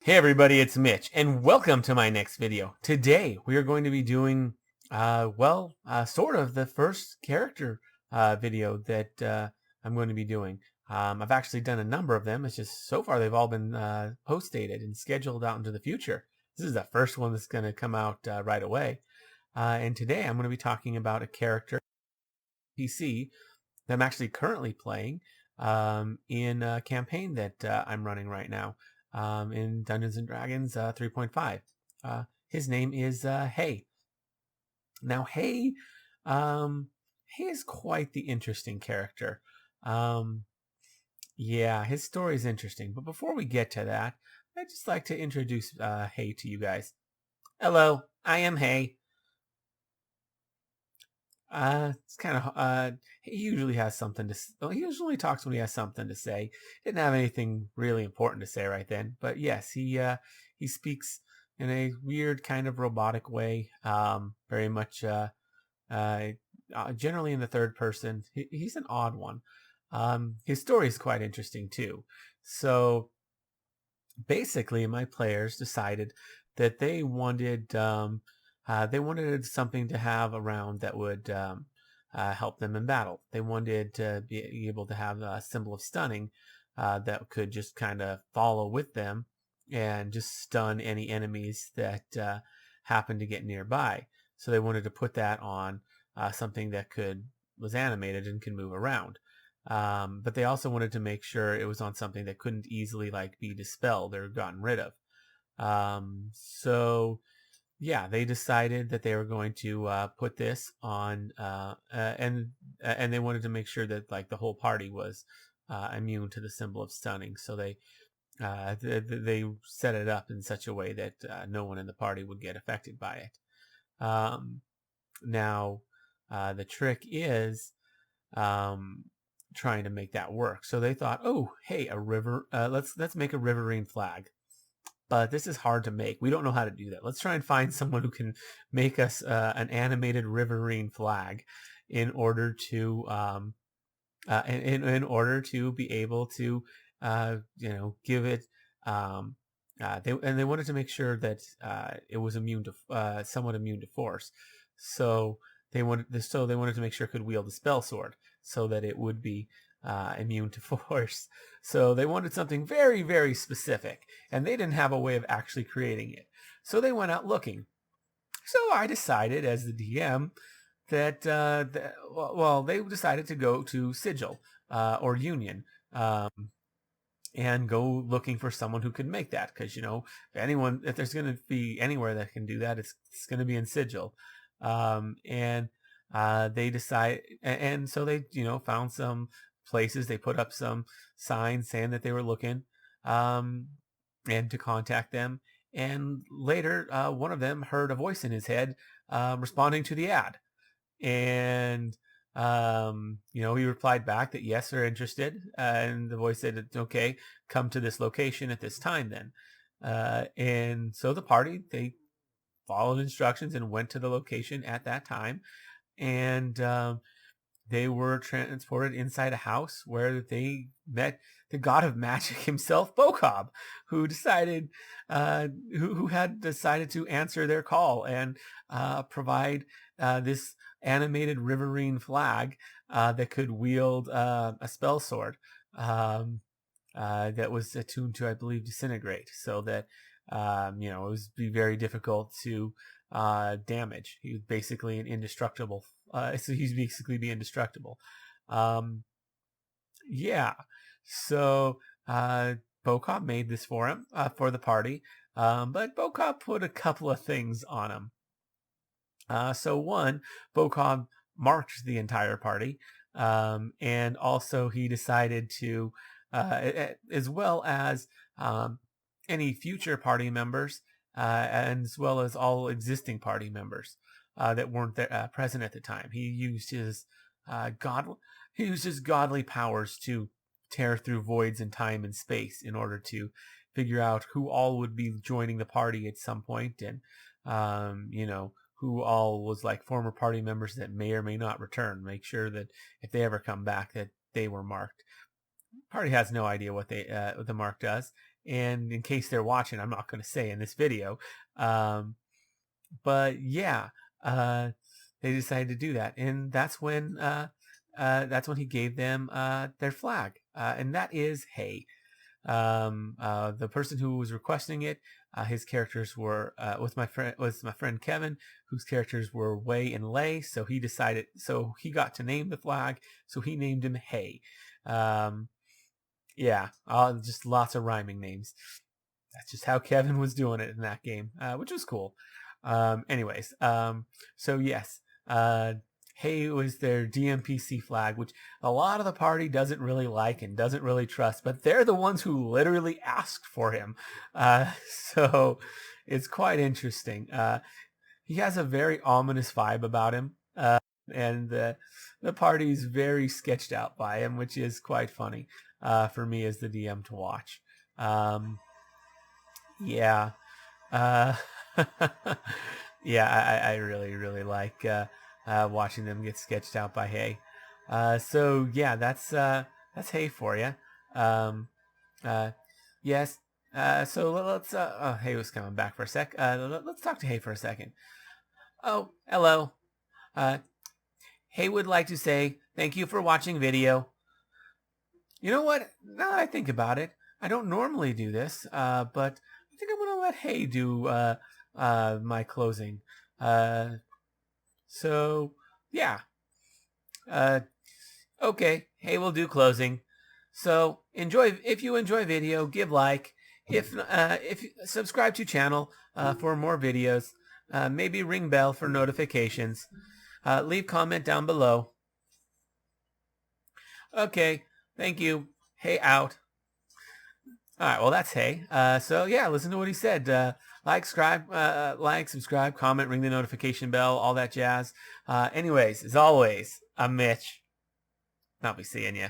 Hey everybody, it's Mitch, and welcome to my next video. Today we are going to be doing, sort of the first character video that I'm going to be doing. I've actually done a number of them. It's just so far they've all been post-dated and scheduled out into the future. This is the first one that's going to come out right away. And today I'm going to be talking about a character PC that I'm actually currently playing in a campaign that I'm running right now in Dungeons and Dragons 3.5. His name is Hei. Now, Hei is quite the interesting character. Um, yeah, his story is interesting. But before we get to that, I'd just like to introduce Hei to you guys. Hello, I am Hei. It's kind of he usually has something to. Well, he usually talks when he has something to say. Didn't have anything really important to say right then, but yes, he speaks in a weird kind of robotic way. Very much uh, generally in the third person. He's an odd one. His story is quite interesting too. So basically, my players decided that they wanted something to have around that would help them in battle. They wanted to be able to have a symbol of stunning that could just kind of follow with them and just stun any enemies that happened to get nearby. So they wanted to put that on something that was animated and can move around. But they also wanted to make sure it was on something that couldn't easily be dispelled or gotten rid of. So yeah, they decided that they were going to put this on, and they wanted to make sure that the whole party was immune to the symbol of stunning. So they set it up in such a way that no one in the party would get affected by it. Now, the trick is um, trying to make that work. So they thought, oh, hey, a river. Let's make a riverine flag. But this is hard to make. We don't know how to do that. Let's try and find someone who can make us an animated riverine flag in order to in order to be able to give it. They wanted to make sure that it was immune to somewhat immune to force. So they wanted to make sure it could wield the spell sword so that it would be immune to force. So they wanted something very, very specific, and they didn't have a way of actually creating it. So they went out looking. So I decided, as the DM, they decided to go to Sigil or Union and go looking for someone who could make that. Because if there's going to be anywhere that can do that, it's going to be in Sigil. And they decide, and so they found some places. They put up some signs saying that they were looking, and to contact them. And later, one of them heard a voice in his head responding to the ad, and he replied back that yes, they're interested, and the voice said, okay, come to this location at this time then. And so the party, they followed instructions and went to the location at that time, and they were transported inside a house where they met the god of magic himself, Bokob, who decided, who had decided to answer their call and provide this animated riverine flag that could wield a spell sword that was attuned to, I believe, disintegrate, so that it was be very difficult to damage. He was basically an indestructible. So he's basically be indestructible. Um, yeah. So Bokov made this for him for the party, but Bokov put a couple of things on him. So one, Bokov marked the entire party, and also he decided to, as well as any future party members, and as well as all existing party members that weren't present at the time. He used his godly powers to tear through voids in time and space in order to figure out who all would be joining the party at some point, and who all was former party members that may or may not return. Make sure that if they ever come back, that they were marked. Party has no idea what the mark does, And in case they're watching, I'm not going to say in this video. But yeah, they decided to do that, and that's when he gave them their flag, and that is Hei. The person who was requesting it, his characters were was my friend Kevin, whose characters were Wei and Lei. So he got to name the flag, so he named him Hei. Yeah, just lots of rhyming names. That's just how Kevin was doing it in that game, which was cool. Anyways, so yes, Hei was their DMPC flag, which a lot of the party doesn't really like and doesn't really trust, but they're the ones who literally asked for him. So it's quite interesting. He has a very ominous vibe about him, and the party's very sketched out by him, which is quite funny for me as the DM to watch. Yeah. Uh, yeah, I really, really like watching them get sketched out by Hei. So yeah, that's Hei for you. Uh, yes. So let's. Oh, Hei was coming back for a sec. Let's talk to Hei for a second. Oh, hello. Hei would like to say thank you for watching video. You know what? Now that I think about it, I don't normally do this, but I think I'm gonna let Hei do my closing. So yeah. Okay, Hei will do closing. So if you enjoy video, give like. If subscribe to channel for more videos. Maybe ring bell for notifications. Leave comment down below. Okay, thank you. Hei out. All right, well, that's Hei. So yeah, listen to what he said. Like, subscribe, comment, ring the notification bell, all that jazz. Anyways, as always, I'm Mitch. I'll be seeing you.